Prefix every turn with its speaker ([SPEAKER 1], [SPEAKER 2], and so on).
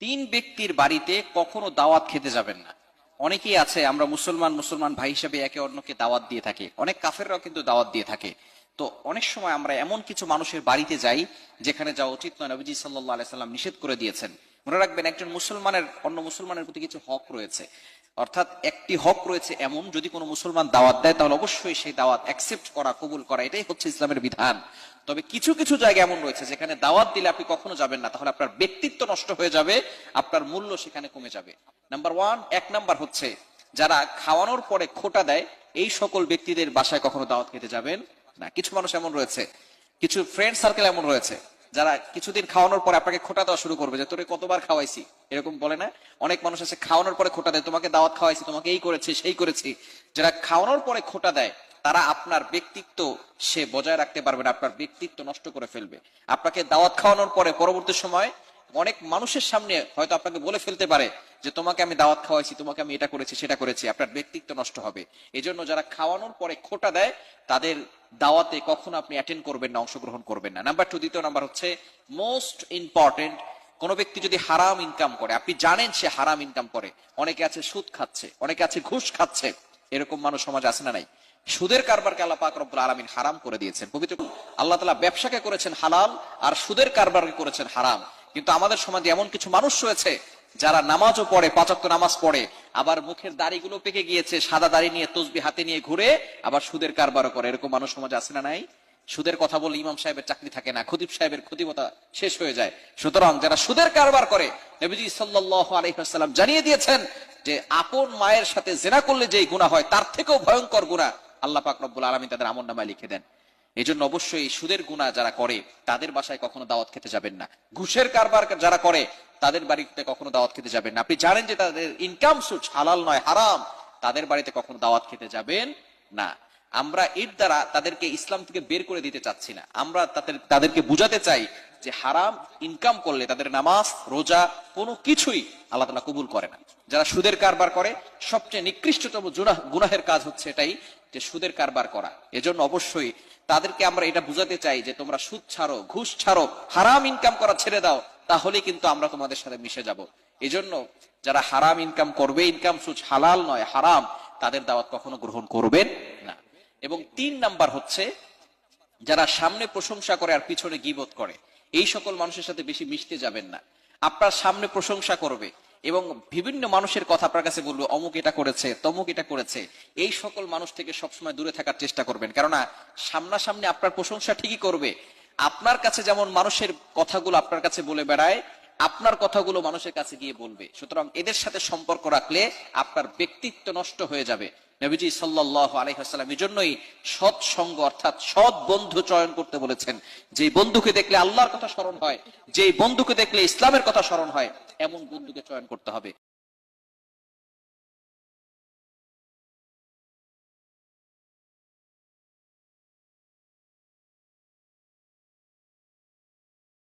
[SPEAKER 1] তিন ব্যক্তির বাড়িতে কখনো দাওয়াত খেতে যাবেন না। অনেকেই আছে, আমরা মুসলমান মুসলমান ভাই হিসেবে একে অন্যকে দাওয়াত দিয়ে থাকি, অনেক কাফেররাও কিন্তু দাওয়াত দিয়ে থাকে। তো অনেক সময় আমরা এমন কিছু মানুষের বাড়িতে যাই যেখানে যাওয়া উচিত নয়, নবীজি সাল্লাল্লাহু আলাইহি সাল্লাম নিষেধ করে দিয়েছেন। মনে রাখবেন, একজন মুসলমানের অন্য মুসলমানের প্রতি কিছু হক রয়েছে, অর্থাৎ একটি হক রয়েছে এমন, যদি কোনো মুসলমান দাওয়াত দেয় তাহলে অবশ্যই সেই দাওয়াত অ্যাকসেপ্ট করা, কবুল করা, এটাই হচ্ছে ইসলামের বিধান। তবে কিছু কিছু জায়গা এমন রয়েছে যেখানে দাওয়াত দিলে আপনি কখনো যাবেন না, তাহলে আপনার ব্যক্তিত্ব নষ্ট হয়ে যাবে, আপনার মূল্য সেখানে কমে যাবে। নাম্বার ওয়ান, এক নাম্বার হচ্ছে যারা খাওয়ানোর পরে খোটা দেয়, এই সকল ব্যক্তিদের বাসায় কখনো দাওয়াত খেতে যাবেন না। কিছু মানুষ এমন রয়েছে, কিছু ফ্রেন্ড সার্কেল এমন রয়েছে যারা কিছুদিন খাওয়ানোর পরে আপনাকে খোটা দেওয়া শুরু করবে, যে তোরে কতবার খাওয়াইছি, এরকম বলে না? অনেক মানুষ আছে খাওয়ানোর পরে খোটা দেয়, তোমাকে দাওয়াত খাওয়াইছি, তোমাকে এই করেছি সেই করেছি। যারা খাওয়ানোর পরে খোটা দেয় তারা আপনার ব্যক্তিত্ব সে বজায় রাখতে পারবে না, আপনার ব্যক্তিত্ব নষ্ট করে ফেলবে। আপনাকে দাওয়াত খাওয়ানোর পরে পরবর্তী সময় অনেক মানুষের সামনে হয়তো আপনাকে বলে ফেলতে পারে যে তোমাকে আমি দাওয়াত খাওয়াইছি, তোমাকে আমি এটা করেছি সেটা করেছি, আপনার ব্যক্তিত্ব নষ্ট হবে। এই জন্য যারা খাওয়ানোর পরে খোটা দেয় তাদের দাওয়াতে কখনো আপনি অ্যাটেন্ড করবেন না, অংশগ্রহণ করবেন না। নাম্বার টু, দ্বিতীয় নাম্বার হচ্ছে মোস্ট ইম্পর্টেন্ট, কোন ব্যক্তি যদি হারাম ইনকাম করে, আপনি জানেন সে হারাম ইনকাম করে, অনেকে আছে সুদ খাচ্ছে, অনেকে আছে ঘুষ খাচ্ছে, এরকম মানুষ সমাজ আছে না নাই? সুদের কারবারকে আল্লাহ পাক রব্বুল আলামিন হারাম করে দিয়েছেন। পবিত্র আল্লাহ তাআলা ব্যবসাকে করেছেন হালাল আর সুদের কারবারকে করেছেন হারাম। কিন্তু আমাদের সমাজে এমন কিছু মানুষ রয়েছে যারা নামাজও পড়ে, পাঁচ ওয়াক্ত নামাজ পড়ে, আবার মুখের দাড়িগুলো পেকে গিয়েছে, সাদা দাড়ি নিয়ে তসবিহ হাতে নিয়ে ঘুরে, আবার সুদের কারবারও করে। এরকম মানুষ সমাজে আছে না নাই? সুদের কথা বলে ইমাম সাহেবের চাকরি থাকে না, খতিব সাহেবের খতিবতা শেষ হয়ে যায়। সুতরাং যারা সুদের কারবার করে, নবীজি সাল্লাল্লাহু আলাইহি ওয়াসাল্লাম জানিয়ে দিয়েছেন যে আপন মায়ের সাথে জিনা করলে যেই গুনাহ হয় তার থেকেও ভয়ঙ্কর গুনাহ আল্লাহ পাক রব্বুল আলামিন তাদের আমলনামায় লিখে দেন। এই জন্য অবশ্যই সুদের গুনাহ যারা করে তাদের বাসায় কখনো দাওয়াত খেতে যাবেন না। ঘুষের কারবার যারা করে তাদের বাড়িতে কখনো দাওয়াত খেতে যাবেন না। আপনি জানেন যে তাদের ইনকাম সোর্স হালাল নয়, হারাম, তাদের বাড়িতে কখনো দাওয়াত খেতে যাবেন না। আমরা এর দ্বারা তাদেরকে ইসলাম থেকে বের করে দিতে চাচ্ছি না, আমরা তাদেরকে বুঝাতে চাই যে হারাম ইনকাম করলে তাদের নামাজ, রোজা কোনো কিছুই আল্লাহ তাআলা কবুল করে না। যারা সুদের কারবার করে, সবচেয়ে নিকৃষ্টতম গুনাহের কাজ হচ্ছে এটাই, যে সুদের কারবার করা। এজন্য অবশ্যই তাদেরকে আমরা এটা বুঝাতে চাই যে তোমরা সুদ ছাড়ো, ঘুষ ছাড়ো, হারাম ইনকাম করা ছেড়ে দাও, তাহলে কিন্তু আমরা তোমাদের সাথে মিশে যাব। এজন্য যারা হারাম ইনকাম করবে, ইনকাম সোর্স হালাল নয় হারাম, তাদের দাওয়াত কখনো গ্রহণ করবেন না। এবং তিন নাম্বার হচ্ছে যারা সামনে প্রশংসা করে আর পিছনে গীবত করে, এই সকল মানুষের সাথে বেশি মিশতে যাবেন না। আপনার সামনে প্রশংসা করবে এবং বিভিন্ন মানুষের কথা আপনার কাছে বলবে, অমুক এটা করেছে, তমুক এটা করেছে, এই সকল মানুষ থেকে সবসময় দূরে থাকার চেষ্টা করবেন। কেননা সামনাসামনি আপনার প্রশংসা ঠিকই করবে, আপনার কাছে যেমন মানুষের কথাগুলো আপনার কাছে বলে বেড়ায়, আপনার কথাগুলো মানুষের কাছে গিয়ে বলবে। সুতরাং এদের সাথে সম্পর্ক রাখলে আপনার ব্যক্তিত্ব নষ্ট হয়ে যাবে। নবীজি সাল্লাল্লাহু আলাইহি ওয়াসাল্লাম এজন্যই সৎ সঙ্গ অর্থাৎ সৎ বন্ধু চয়ন করতে বলেছেন। যে বন্ধুকে দেখলে আল্লাহর কথা স্মরণ হয়, যে বন্ধুকে দেখলে ইসলামের কথা স্মরণ হয়, এমন বন্ধুকে চয়ন করতে হবে।